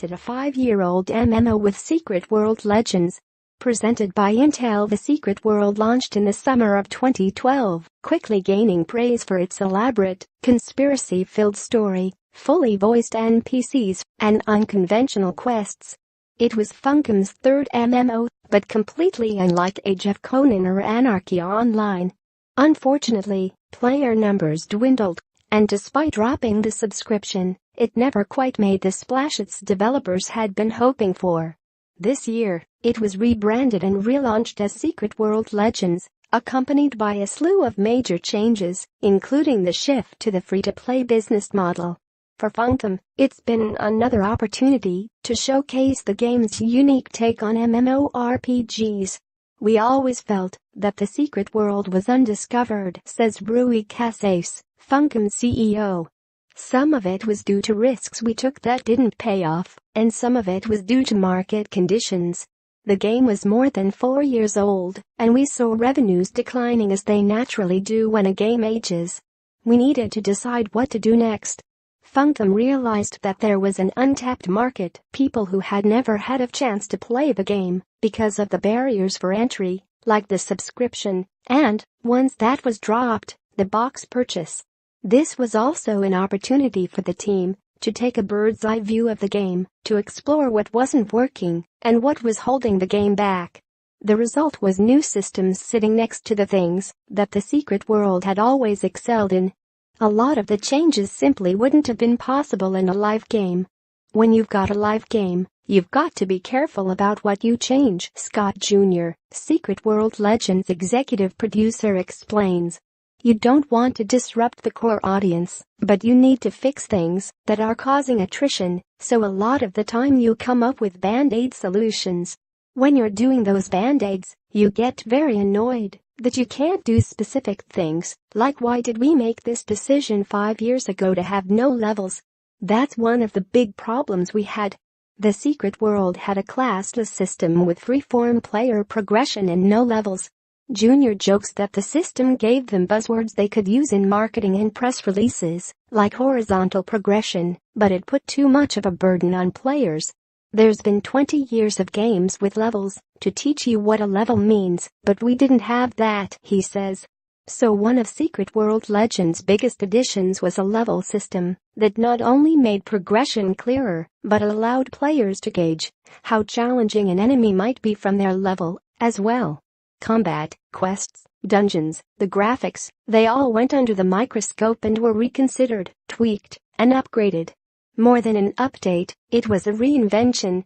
reinvented a 5-year-old MMO with Secret World Legends. Presented by Intel, the Secret World launched in the summer of 2012, quickly gaining praise for its elaborate, conspiracy-filled story, fully voiced NPCs, and unconventional quests. It was Funcom's third MMO, but completely unlike Age of Conan or Anarchy Online. Unfortunately, player numbers dwindled, and despite dropping the subscription, it never quite made the splash its developers had been hoping for. This year, it was rebranded and relaunched as Secret World Legends, accompanied by a slew of major changes, including the shift to the free-to-play business model. For Funcom, it's been another opportunity to showcase the game's unique take on MMORPGs. We always felt that the secret world was undiscovered, says Rui Casas, Funcom's CEO. Some of it was due to risks we took that didn't pay off, and some of it was due to market conditions. The game was more than 4 years old, and we saw revenues declining as they naturally do when a game ages. We needed to decide what to do next. Funcom realized that there was an untapped market, people who had never had a chance to play the game because of the barriers for entry, like the subscription, and, once that was dropped, the box purchase. This was also an opportunity for the team to take a bird's-eye view of the game, to explore what wasn't working and what was holding the game back. The result was new systems sitting next to the things that the secret world had always excelled in. A lot of the changes simply wouldn't have been possible in a live game. When you've got a live game, you've got to be careful about what you change, Scott Jr., Secret World Legends executive producer, explains. You don't want to disrupt the core audience, but you need to fix things that are causing attrition, so a lot of the time you come up with band-aid solutions. When you're doing those band-aids, you get very annoyed that you can't do specific things, like why did we make this decision 5 years ago to have no levels? That's one of the big problems we had. The secret world had a classless system with free-form player progression and no levels. Junior jokes that the system gave them buzzwords they could use in marketing and press releases, like horizontal progression, but it put too much of a burden on players. There's been 20 years of games with levels to teach you what a level means, but we didn't have that, he says. So one of Secret World Legends' biggest additions was a level system that not only made progression clearer, but allowed players to gauge how challenging an enemy might be from their level as well. Combat, quests, dungeons, the graphics, they all went under the microscope and were reconsidered, tweaked, and upgraded. More than an update, it was a reinvention.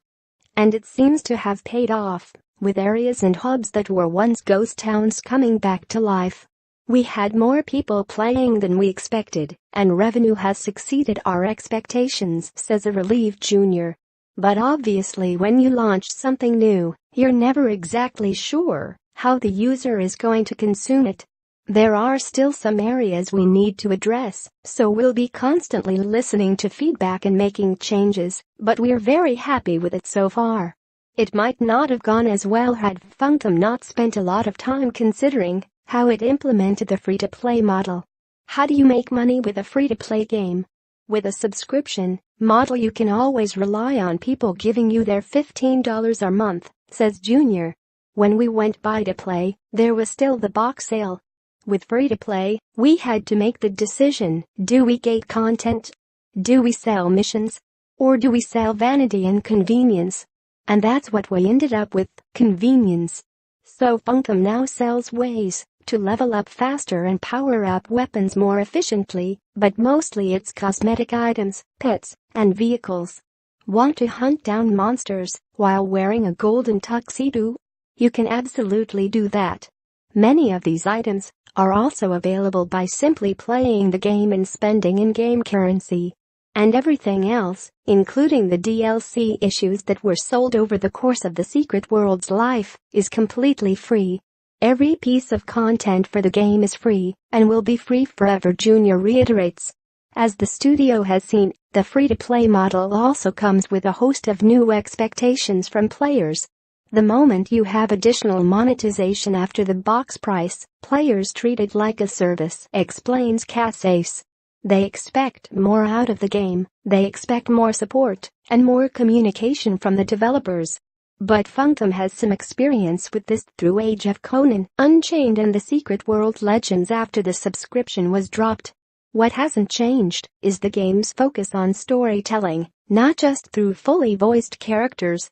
And it seems to have paid off, with areas and hubs that were once ghost towns coming back to life. We had more people playing than we expected, and revenue has exceeded our expectations, says a relieved Junior. But obviously when you launch something new, you're never exactly sure how the user is going to consume it. There are still some areas we need to address, so we'll be constantly listening to feedback and making changes, but we're very happy with it so far. It might not have gone as well had Funcom not spent a lot of time considering how it implemented the free-to-play model. How do you make money with a free-to-play game? With a subscription model, you can always rely on people giving you their $15 a month, says Junior. When we went buy-to-play, there was still the box sale. With free-to-play, we had to make the decision, do we gate content? Do we sell missions? Or do we sell vanity and convenience? And that's what we ended up with, convenience. So Funcom now sells ways to level up faster and power up weapons more efficiently, but mostly it's cosmetic items, pets, and vehicles. Want to hunt down monsters while wearing a golden tuxedo? You can absolutely do that. Many of these items are also available by simply playing the game and spending in-game currency. And everything else, including the DLC issues that were sold over the course of the Secret World's life, is completely free. Every piece of content for the game is free and will be free forever, Junior reiterates. As the studio has seen, the free-to-play model also comes with a host of new expectations from players. The moment you have additional monetization after the box price, players treat it like a service, explains Casas. They expect more out of the game, they expect more support and more communication from the developers. But Funcom has some experience with this through Age of Conan, Unchained and the Secret World Legends after the subscription was dropped. What hasn't changed is the game's focus on storytelling, not just through fully voiced characters.